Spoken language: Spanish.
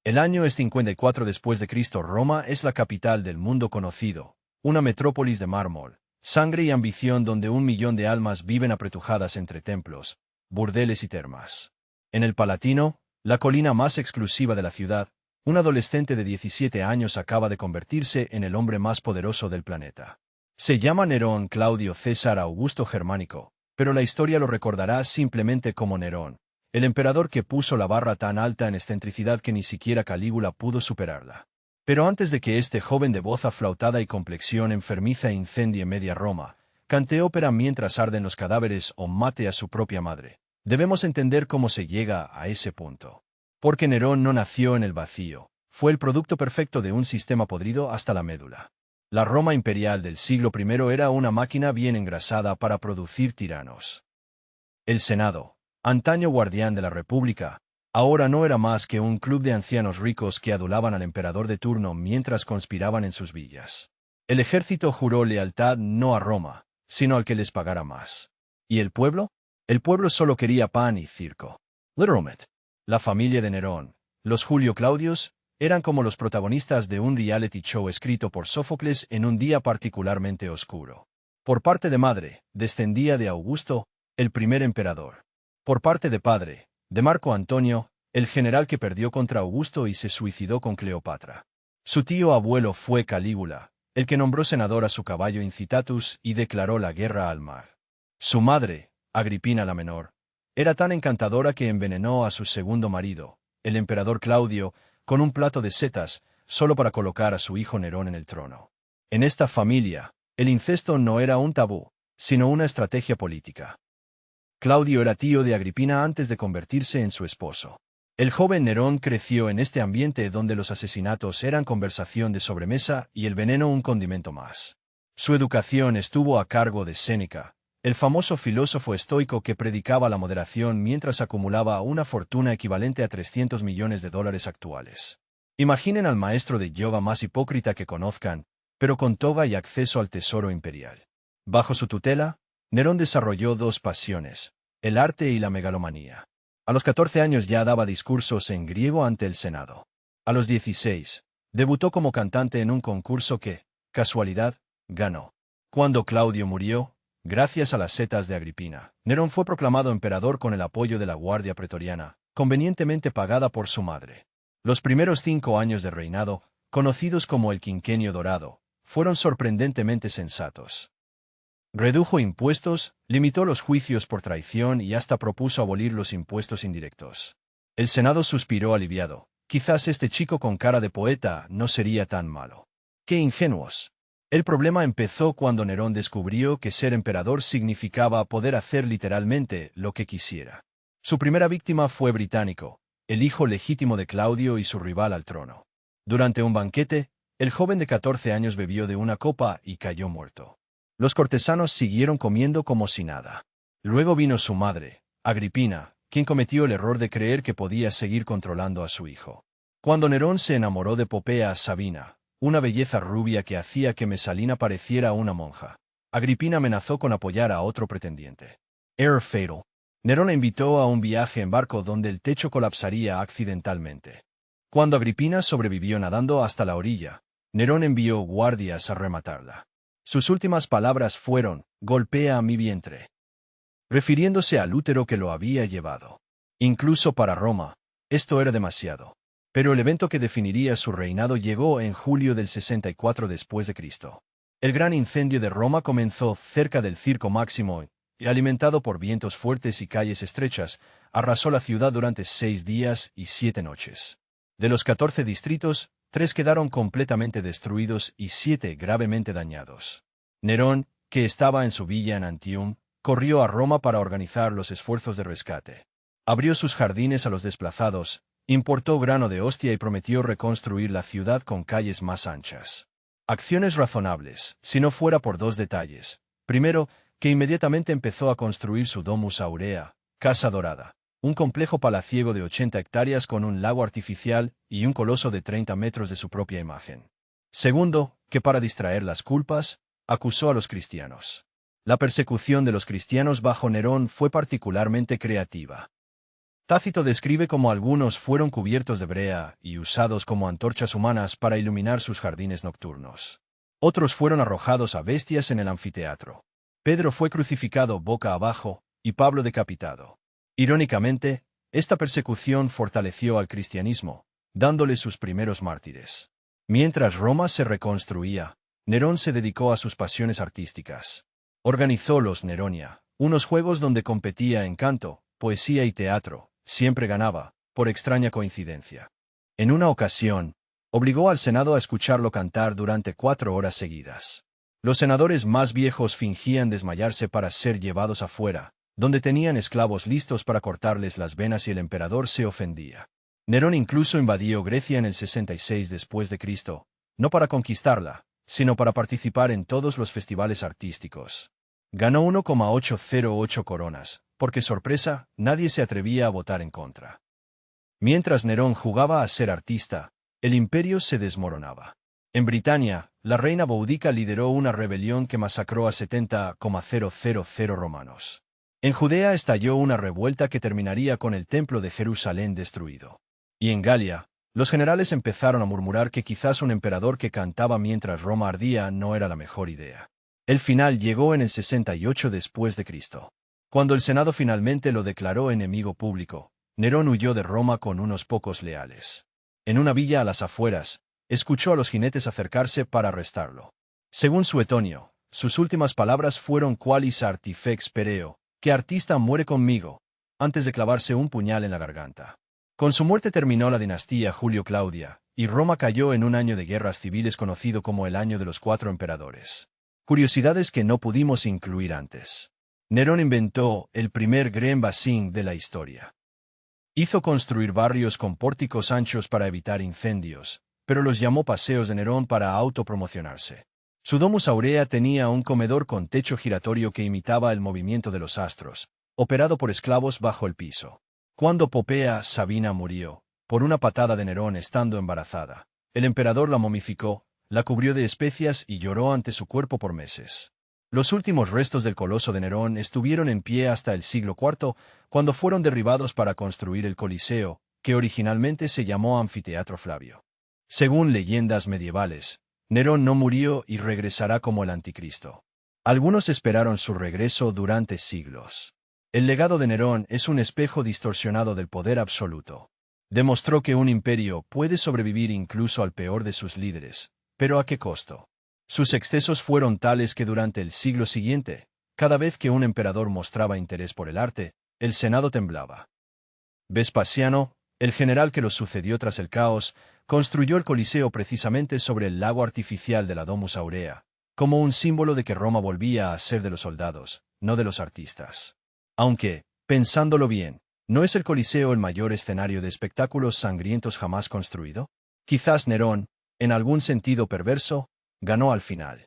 El año es 54 después de Cristo. Roma es la capital del mundo conocido, una metrópolis de mármol, sangre y ambición donde 1 millón de almas viven apretujadas entre templos, burdeles y termas. En el Palatino, la colina más exclusiva de la ciudad, un adolescente de 17 años acaba de convertirse en el hombre más poderoso del planeta. Se llama Nerón Claudio César Augusto Germánico, pero la historia lo recordará simplemente como Nerón, el emperador que puso la barra tan alta en excentricidad que ni siquiera Calígula pudo superarla. Pero antes de que este joven de voz aflautada y complexión enfermiza incendie media Roma, cante ópera mientras arden los cadáveres o mate a su propia madre, debemos entender cómo se llega a ese punto. Porque Nerón no nació en el vacío, fue el producto perfecto de un sistema podrido hasta la médula. La Roma imperial del siglo I era una máquina bien engrasada para producir tiranos. El Senado, antaño guardián de la República, ahora no era más que un club de ancianos ricos que adulaban al emperador de turno mientras conspiraban en sus villas. El ejército juró lealtad no a Roma, sino al que les pagara más. ¿Y el pueblo? El pueblo solo quería pan y circo. Literalmente. La familia de Nerón, los Julio Claudios, eran como los protagonistas de un reality show escrito por Sófocles en un día particularmente oscuro. Por parte de madre, descendía de Augusto, el primer emperador. Por parte de padre, de Marco Antonio, el general que perdió contra Augusto y se suicidó con Cleopatra. Su tío abuelo fue Calígula, el que nombró senador a su caballo Incitatus y declaró la guerra al mar. Su madre, Agripina la menor, era tan encantadora que envenenó a su segundo marido, el emperador Claudio, con un plato de setas, solo para colocar a su hijo Nerón en el trono. En esta familia, el incesto no era un tabú, sino una estrategia política. Claudio era tío de Agripina antes de convertirse en su esposo. El joven Nerón creció en este ambiente donde los asesinatos eran conversación de sobremesa y el veneno un condimento más. Su educación estuvo a cargo de Séneca, el famoso filósofo estoico que predicaba la moderación mientras acumulaba una fortuna equivalente a $300 millones actuales. Imaginen al maestro de yoga más hipócrita que conozcan, pero con toga y acceso al tesoro imperial. Bajo su tutela, Nerón desarrolló dos pasiones, el arte y la megalomanía. A los 14 años ya daba discursos en griego ante el Senado. A los 16, debutó como cantante en un concurso que, casualidad, ganó. Cuando Claudio murió, gracias a las setas de Agripina, Nerón fue proclamado emperador con el apoyo de la Guardia Pretoriana, convenientemente pagada por su madre. Los primeros 5 años de reinado, conocidos como el Quinquenio Dorado, fueron sorprendentemente sensatos. Redujo impuestos, limitó los juicios por traición y hasta propuso abolir los impuestos indirectos. El Senado suspiró aliviado. Quizás este chico con cara de poeta no sería tan malo. ¡Qué ingenuos! El problema empezó cuando Nerón descubrió que ser emperador significaba poder hacer literalmente lo que quisiera. Su primera víctima fue Británico, el hijo legítimo de Claudio y su rival al trono. Durante un banquete, el joven de 14 años bebió de una copa y cayó muerto. Los cortesanos siguieron comiendo como si nada. Luego vino su madre, Agripina, quien cometió el error de creer que podía seguir controlando a su hijo. Cuando Nerón se enamoró de Popea Sabina, una belleza rubia que hacía que Mesalina pareciera una monja, Agripina amenazó con apoyar a otro pretendiente. Error fatal. Nerón la invitó a un viaje en barco donde el techo colapsaría accidentalmente. Cuando Agripina sobrevivió nadando hasta la orilla, Nerón envió guardias a rematarla. Sus últimas palabras fueron, «golpea a mi vientre», refiriéndose al útero que lo había llevado. Incluso para Roma, esto era demasiado. Pero el evento que definiría su reinado llegó en julio del 64 después de Cristo. El gran incendio de Roma comenzó cerca del Circo Máximo y, alimentado por vientos fuertes y calles estrechas, arrasó la ciudad durante 6 días y 7 noches. De los 14 distritos, 3 quedaron completamente destruidos y 7 gravemente dañados. Nerón, que estaba en su villa en Antium, corrió a Roma para organizar los esfuerzos de rescate. Abrió sus jardines a los desplazados, importó grano de hostia y prometió reconstruir la ciudad con calles más anchas. Acciones razonables, si no fuera por 2 detalles. Primero, que inmediatamente empezó a construir su Domus Aurea, Casa Dorada, un complejo palaciego de 80 hectáreas con un lago artificial y un coloso de 30 metros de su propia imagen. Segundo, que para distraer las culpas, acusó a los cristianos. La persecución de los cristianos bajo Nerón fue particularmente creativa. Tácito describe cómo algunos fueron cubiertos de brea y usados como antorchas humanas para iluminar sus jardines nocturnos. Otros fueron arrojados a bestias en el anfiteatro. Pedro fue crucificado boca abajo y Pablo decapitado. Irónicamente, esta persecución fortaleció al cristianismo, dándole sus primeros mártires. Mientras Roma se reconstruía, Nerón se dedicó a sus pasiones artísticas. Organizó los Neronia, unos juegos donde competía en canto, poesía y teatro. Siempre ganaba, por extraña coincidencia. En una ocasión, obligó al Senado a escucharlo cantar durante 4 horas seguidas. Los senadores más viejos fingían desmayarse para ser llevados afuera, donde tenían esclavos listos para cortarles las venas y el emperador se ofendía. Nerón incluso invadió Grecia en el 66 después de Cristo, no para conquistarla, sino para participar en todos los festivales artísticos. Ganó 1,808 coronas, porque sorpresa, nadie se atrevía a votar en contra. Mientras Nerón jugaba a ser artista, el imperio se desmoronaba. En Britania, la reina Boudica lideró una rebelión que masacró a 70,000 romanos. En Judea estalló una revuelta que terminaría con el templo de Jerusalén destruido. Y en Galia, los generales empezaron a murmurar que quizás un emperador que cantaba mientras Roma ardía no era la mejor idea. El final llegó en el 68 después de Cristo. Cuando el Senado finalmente lo declaró enemigo público, Nerón huyó de Roma con unos pocos leales. En una villa a las afueras, escuchó a los jinetes acercarse para arrestarlo. Según Suetonio, sus últimas palabras fueron qualis artifex pereo, que artista muere conmigo, antes de clavarse un puñal en la garganta. Con su muerte terminó la dinastía Julio-Claudia, y Roma cayó en un año de guerras civiles conocido como el Año de los 4 Emperadores. Curiosidades que no pudimos incluir antes. Nerón inventó el primer Grand Bassin de la historia. Hizo construir barrios con pórticos anchos para evitar incendios, pero los llamó paseos de Nerón para autopromocionarse. Su Domus Aurea tenía un comedor con techo giratorio que imitaba el movimiento de los astros, operado por esclavos bajo el piso. Cuando Popea Sabina murió, por una patada de Nerón estando embarazada, el emperador la momificó, la cubrió de especias y lloró ante su cuerpo por meses. Los últimos restos del coloso de Nerón estuvieron en pie hasta el siglo IV, cuando fueron derribados para construir el Coliseo, que originalmente se llamó Anfiteatro Flavio. Según leyendas medievales, Nerón no murió y regresará como el Anticristo. Algunos esperaron su regreso durante siglos. El legado de Nerón es un espejo distorsionado del poder absoluto. Demostró que un imperio puede sobrevivir incluso al peor de sus líderes, pero ¿a qué costo? Sus excesos fueron tales que durante el siglo siguiente, cada vez que un emperador mostraba interés por el arte, el Senado temblaba. Vespasiano, el general que lo sucedió tras el caos, construyó el Coliseo precisamente sobre el lago artificial de la Domus Aurea, como un símbolo de que Roma volvía a ser de los soldados, no de los artistas. Aunque, pensándolo bien, ¿no es el Coliseo el mayor escenario de espectáculos sangrientos jamás construido? Quizás Nerón, en algún sentido perverso, ganó al final.